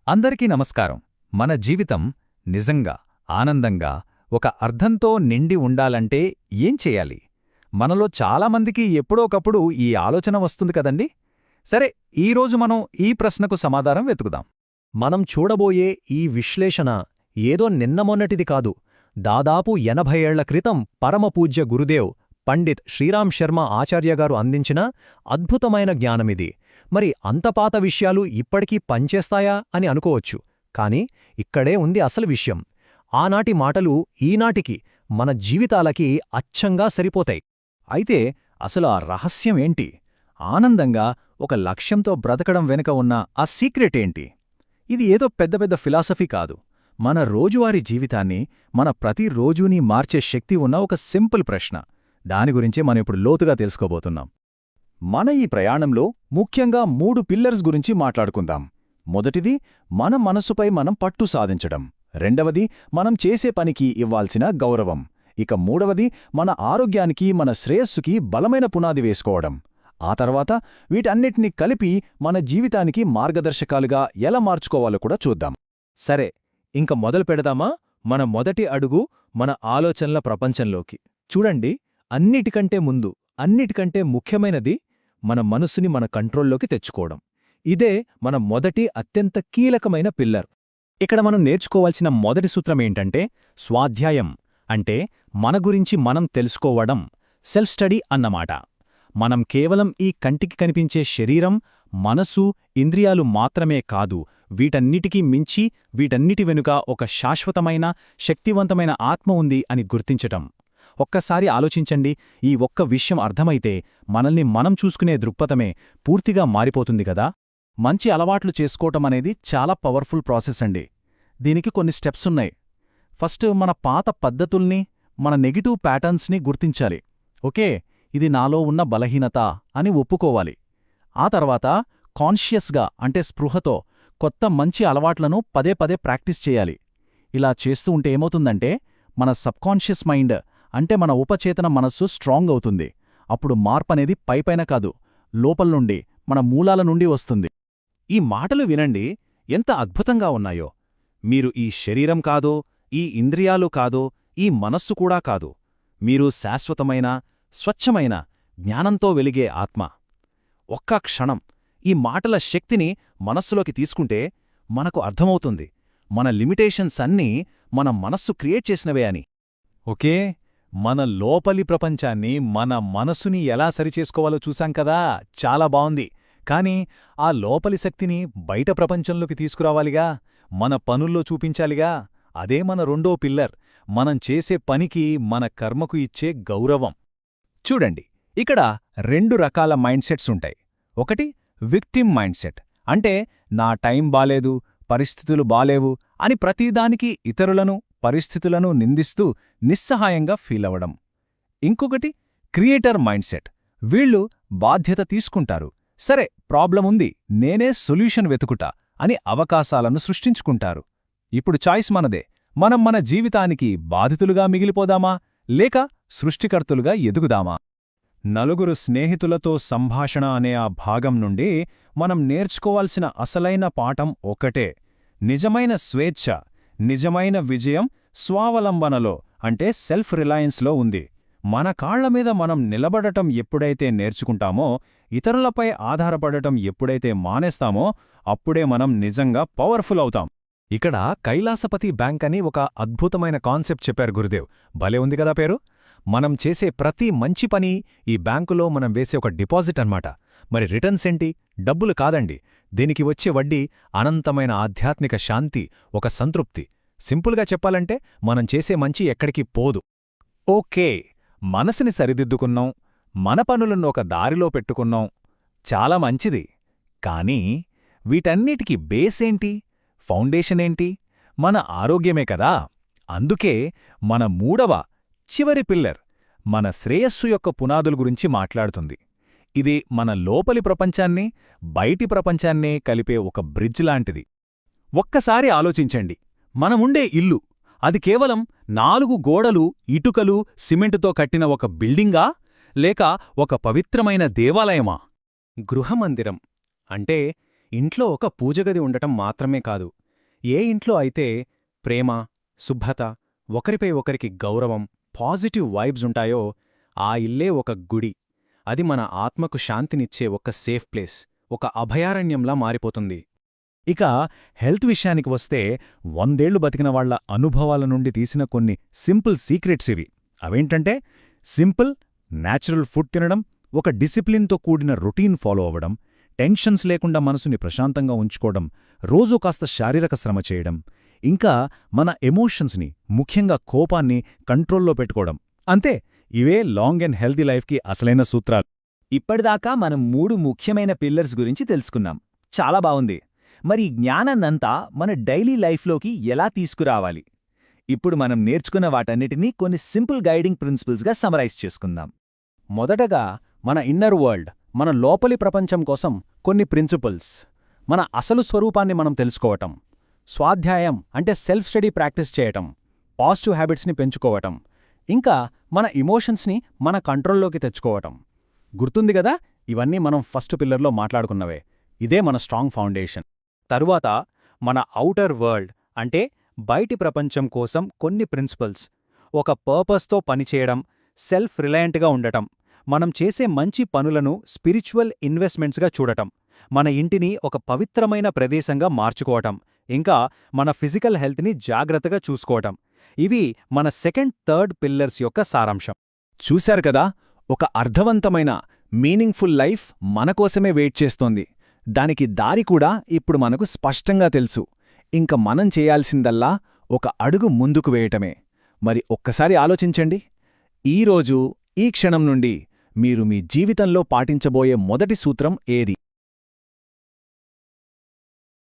అందరికీ నమస్కారం. మన జీవితం నిజంగా ఆనందంగా ఒక అర్థంతో నిండి ఉండాలంటే ఏం చేయాలి? మనలో చాలామందికి ఎప్పుడోకప్పుడు ఈ ఆలోచన వస్తుంది కదండి. సరే, ఈరోజు మనం ఈ ప్రశ్నకు సమాధానం వెతుకుదాం. మనం చూడబోయే ఈ విశ్లేషణ ఏదో నిన్నమొన్నటిది కాదు. దాదాపు 80 ఏళ్ల క్రితం పరమపూజ్య గురుదేవ్ పండిత్ శ్రీరామ్ శర్మ ఆచార్యగారు అందించిన అద్భుతమైన జ్ఞానమిది. మరి అంత పాత విషయాలు ఇప్పటికీ పనిచేస్తాయా అని అనుకోవచ్చు. కాని ఇక్కడే ఉంది అసలు విషయం. ఆనాటి మాటలు ఈనాటికి మన జీవితాలకి అచ్చంగా సరిపోతాయి. అయితే అసలు ఆ రహస్యం ఏంటి? ఆనందంగా ఒక లక్ష్యంతో బ్రతకడం వెనుక ఉన్న ఆ సీక్రెట్ ఏంటి? ఇది ఏదో పెద్ద పెద్ద ఫిలాసఫీ కాదు. మన రోజువారీ జీవితాన్ని, మన ప్రతిరోజూనీ మార్చే శక్తి ఉన్న ఒక సింపుల్ ప్రశ్న. దాని గురించే మనం ఇప్పుడు లోతుగా తెలుసుకోబోతున్నాం. మన ఈ ప్రయాణంలో ముఖ్యంగా 3 పిల్లర్స్ గురించి మాట్లాడుకుందాం. మొదటిది, మన మనసుపై మనం పట్టు సాధించడం. రెండవది, మనం చేసే పనికి ఇవ్వాల్సిన గౌరవం. ఇక మూడవది, మన ఆరోగ్యానికి, మన శ్రేయస్సుకి బలమైన పునాది వేసుకోవడం. ఆ తర్వాత వీటన్నిటినీ కలిపి మన జీవితానికి మార్గదర్శకాలుగా ఎలా మార్చుకోవాలో కూడా చూద్దాం. సరే, ఇంక మొదలు పెడదామా? మన మొదటి అడుగు మన ఆలోచనల ప్రపంచంలోకి. చూడండి, అన్నిటికంటే ముందు, అన్నిటికంటే ముఖ్యమైనది మన మనసుని మన కంట్రోల్లోకి తెచ్చుకోవడం. ఇదే మన మొదటి అత్యంత కీలకమైన పిల్లర్. ఇక్కడ మనం నేర్చుకోవాల్సిన మొదటి సూత్రమేంటంటే స్వాధ్యాయం. అంటే మన గురించి మనం తెలుసుకోవడం, సెల్ఫ్ స్టడీ అన్నమాట. మనం కేవలం ఈ కంటికి కనిపించే శరీరం, మనసు, ఇంద్రియాలు మాత్రమే కాదు, వీటన్నిటికీ మించి, వీటన్నిటి వెనుక ఒక శాశ్వతమైన, శక్తివంతమైన ఆత్మ ఉంది అని గుర్తించటం. ఒక్కసారి ఆలోచించండి, ఈ ఒక్క విషయం అర్థమైతే మనల్ని మనం చూసుకునే దృక్పథమే పూర్తిగా మారిపోతుంది కదా. మంచి అలవాట్లు చేసుకోవటమనేది చాలా పవర్ఫుల్ ప్రాసెస్ అండి. దీనికి కొన్ని స్టెప్స్ ఉన్నాయి. ఫస్ట్, మన పాత పద్ధతుల్ని, మన నెగిటివ్ ప్యాటర్న్స్ని గుర్తించాలి. ఓకే, ఇది నాలో ఉన్న బలహీనత అని ఒప్పుకోవాలి. ఆ తర్వాత కాన్షియస్గా, అంటే స్పృహతో కొత్త మంచి అలవాట్లను పదే పదే ప్రాక్టీస్ చేయాలి. ఇలా చేస్తూ ఉంటే ఏమవుతుందంటే మన సబ్కాన్షియస్ మైండ్, అంటే మన ఉపచేతన మనస్సు స్ట్రాంగ్ అవుతుంది. అప్పుడు మార్పనేది పైపైన కాదు, లోపల్నుండి, మన మూలాల నుండి వస్తుంది. ఈ మాటలు వినండి, ఎంత అద్భుతంగా ఉన్నాయో. మీరు ఈ శరీరం కాదో, ఈ ఇంద్రియాలు కాదో, ఈ మనస్సు కూడా కాదు. మీరు శాశ్వతమైన, స్వచ్ఛమైన, జ్ఞానంతో వెలిగే ఆత్మ. ఒక్క క్షణం ఈ మాటల శక్తిని మనస్సులోకి తీసుకుంటే మనకు అర్థమవుతుంది, మన లిమిటేషన్స్ అన్నీ మన మనస్సు క్రియేట్ చేసినవే అని. ఓకే, మన లోపలి ప్రపంచాన్ని, మన మనసుని ఎలా సరిచేసుకోవాలో చూశాం కదా, చాలా బావుంది. కానీ ఆ లోపలి శక్తిని బయట ప్రపంచంలోకి తీసుకురావాలిగా, మన పనుల్లో చూపించాలిగా. అదే మన రెండో పిల్లర్, మనం చేసే పనికి, మన కర్మకు ఇచ్చే గౌరవం. చూడండి, ఇక్కడ 2 రకాల మైండ్ సెట్స్ ఉంటాయి. ఒకటి, విక్టిమ్ మైండ్ సెట్. అంటే నా టైం బాలేదు, పరిస్థితులు బాలేవు అని ప్రతిదానికి ఇతరులను, పరిస్థితులను నిందిస్తూ నిస్సహాయంగా ఫీలవడం. ఇంకొకటి, క్రియేటర్ మైండ్ సెట్. వీళ్ళు బాధ్యత తీసుకుంటారు. సరే, ప్రాబ్లముంది, నేనే సొల్యూషన్ వెతుకుటా అని అవకాశాలను సృష్టించుకుంటారు. ఇప్పుడు చాయిస్ మనదే. మనం మన జీవితానికి బాధితులుగా మిగిలిపోదామా, లేక సృష్టికర్తలుగా ఎదుగుదామా? నలుగురు స్నేహితులతో సంభాషణ అనే ఆ భాగం నుండి మనం నేర్చుకోవాల్సిన అసలైన పాఠం ఒకటే. నిజమైన స్వేచ్ఛ, నిజమైన విజయం స్వావలంబనలో, అంటే సెల్ఫ్ రిలయన్స్లో ఉంది. మన కాళ్లమీద మనం నిలబడటం ఎప్పుడైతే నేర్చుకుంటామో, ఇతరులపై ఆధారపడటం ఎప్పుడైతే మానేస్తామో, అప్పుడే మనం నిజంగా పవర్ఫుల్ అవుతాం. ఇక్కడ కైలాసపతి బ్యాంక్ అని ఒక అద్భుతమైన కాన్సెప్ట్ చెప్పారు గురుదేవ్. భలే ఉంది కదా పేరు. మనం చేసే ప్రతి మంచి పని ఈ బ్యాంకులో మనం వేసే ఒక డిపాజిట్ అన్నమాట. మరి రిటర్న్స్ ఏంటి? డబ్బులు కాదండి. దీనికి వచ్చే వడ్డీ అనంతమైన ఆధ్యాత్మిక శాంతి, ఒక సంతృప్తి. సింపుల్గా చెప్పాలంటే మనం చేసే మంచి ఎక్కడికి పోదు. ఓకే, మనసుని సరిదిద్దుకున్నాం, మన పనులను ఒక దారిలో పెట్టుకున్నాం, చాలా మంచిది. కానీ వీటన్నిటికీ బేసేంటి, ఫౌండేషనేంటి? మన ఆరోగ్యమే కదా. అందుకే మన 3వ, చివరి పిల్లర్ మన శ్రేయస్సు యొక్క పునాదుల గురించి మాట్లాడుతుంది. ఇది మన లోపలి ప్రపంచాన్ని, బయటి ప్రపంచాన్నే కలిపే ఒక బ్రిడ్జ్ లాంటిది. ఒక్కసారి ఆలోచించండి, మనముండే ఇల్లు, అది కేవలం 4 గోడలు, ఇటుకలు, సిమెంటుతో కట్టిన ఒక బిల్డింగా, లేక ఒక పవిత్రమైన దేవాలయమా? గృహమందిరం అంటే ఇంట్లో ఒక పూజగది ఉండటం మాత్రమే కాదు, ఏ ఇంట్లో అయితే ప్రేమ, శుభ్రత, ఒకరిపై ఒకరికి గౌరవం, పాజిటివ్ వైబ్స్ ఉంటాయో ఆ ఇల్లే ఒక గుడి. అది మన ఆత్మకు శాంతినిచ్చే ఒక సేఫ్ ప్లేస్, ఒక అభయారణ్యంలా మారిపోతుంది. ఇక హెల్త్ విషయానికి వస్తే 100 ఏళ్లు బతికిన వాళ్ల అనుభవాల నుండి తీసిన కొన్ని సింపుల్ సీక్రెట్స్ ఇవి. అవేంటంటే సింపుల్, న్యాచురల్ ఫుడ్ తినడం, ఒక డిసిప్లిన్తో కూడిన రొటీన్ ఫాలో అవ్వడం, టెన్షన్స్ లేకుండా మనసుని ప్రశాంతంగా ఉంచుకోవడం, రోజూ కాస్త శారీరక శ్రమ చేయడం, ఇంకా మన ఎమోషన్స్ని, ముఖ్యంగా కోపాన్ని కంట్రోల్లో పెట్టుకోవడం. అంతే, ఇవే లాంగ్ అండ్ హెల్తీ లైఫ్కి అసలైన సూత్రాలు. ఇప్పటిదాకా మనం 3 ముఖ్యమైన పిల్లర్స్ గురించి తెలుసుకున్నాం. చాలా బావుంది. మరి ఈ జ్ఞానాన్నంతా మన డైలీ లైఫ్లోకి ఎలా తీసుకురావాలి? ఇప్పుడు మనం నేర్చుకున్న వాటన్నిటినీ కొన్ని సింపుల్ గైడింగ్ ప్రిన్సిపల్స్గా సమరైజ్ చేసుకుందాం. మొదటగా మన ఇన్నర్ వరల్డ్, మన లోపలి ప్రపంచం కోసం కొన్ని ప్రిన్సిపల్స్. మన అసలు స్వరూపాన్ని మనం తెలుసుకోవటం, స్వాధ్యాయం అంటే సెల్ఫ్ స్టడీ ప్రాక్టీస్ చేయటం, పాజిటివ్ హ్యాబిట్స్ని పెంచుకోవటం, ఇంకా మన ఇమోషన్స్ని మన కంట్రోల్లోకి తెచ్చుకోవటం. గుర్తుంది గదా, ఇవన్నీ మనం ఫస్ట్ పిల్లర్లో మాట్లాడుకున్నవే. ఇదే మన స్ట్రాంగ్ ఫౌండేషన్. తరువాత మన ఔటర్ వరల్డ్ అంటే బయటి ప్రపంచం కోసం కొన్ని ప్రిన్సిపల్స్. ఒక పర్పస్తో పనిచేయడం, సెల్ఫ్ రిలయంట్గా ఉండటం, మనం చేసే మంచి పనులను స్పిరిచువల్ ఇన్వెస్ట్మెంట్స్గా చూడటం, మన ఇంటిని ఒక పవిత్రమైన ప్రదేశంగా మార్చుకోవటం, ఇంకా మన ఫిజికల్ హెల్త్ని జాగ్రత్తగా చూసుకోవటం. ఇవి మన సెకండ్, థర్డ్ పిల్లర్స్ యొక్క సారాంశం. చూశారు కదా, ఒక అర్థవంతమైన, మీనింగ్ఫుల్ లైఫ్ మనకోసమే వెయిట్ చేస్తోంది. దానికి దారి కూడా ఇప్పుడు మనకు స్పష్టంగా తెలుసు. ఇంక మనం చేయాల్సిందల్లా ఒక అడుగు ముందుకు వేయటమే. మరి ఒక్కసారి ఆలోచించండి, ఈరోజు ఈ క్షణం నుండి మీరు మీ జీవితంలో పాటించబోయే మొదటి సూత్రం ఏది?